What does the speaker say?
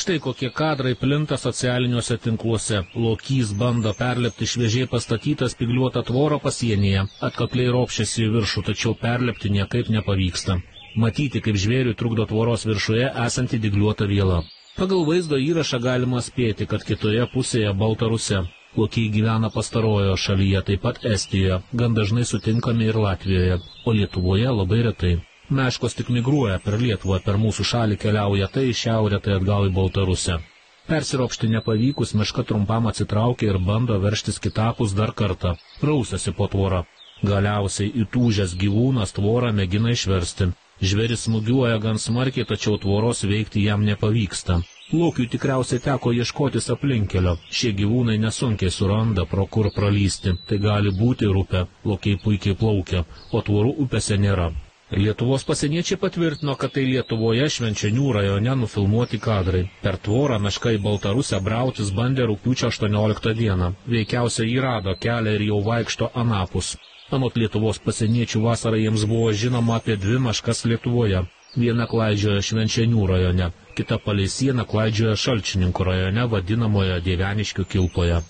Štai kokie kadrai plinta socialiniuose tinkluose. Lokys bando perlepti šviežiai pastatytą spygliuotą tvorą pasienyje. Atkakliai ropščiasi į viršų, tačiau perlepti niekaip nepavyksta. Matyti, kaip žvėriui trukdo tvoros viršuje esanti dygliuota viela. Pagal vaizdo įrašą galima spėti, kad kitoje pusėje Baltarusija. Lokiai gyvena pastarojoje šalyje, taip pat Estijoje, gan dažnai sutinkami ir Latvijoje, o Lietuvoje labai retai. Meškos tik migruoja per Lietuvą, per mūsų šalį keliauja tai į šiaurę, tai atgal į Baltarusiją. Persiropšti nepavykus, meška trumpam atsitraukia ir bando veržtis kitapus dar kartą. Rausiasi po tvorą. Galiausiai įtūžęs gyvūnas tvorą mėgina išversti. Žvėris smūgiuoja gan smarkiai, tačiau tvoros veikti jam nepavyksta. Lokiui tikriausiai teko ieškotis aplinkelio. Šie gyvūnai nesunkiai suranda, pro kur pralysti. Tai gali būti ir upė. Lokiai puikiai plaukia, o tvorų upėse nėra. Lietuvos pasieniečiai patvirtino, kad tai Lietuvoje Švenčionių rajone nufilmuoti kadrai. Per tvorą meška į Baltarusiją brautis bandė rugpjūčio 18 dieną. Veikiausiai jį rado kelią ir jau vaikšto anapus. Anot Lietuvos pasieniečių vasarą jiems buvo žinoma apie 2 meškas Lietuvoje. Viena klaidžioja Švenčionių rajone, kita palei sieną klaidžioja Šalčininkų rajone vadinamoje Dieveniškių kilpoje.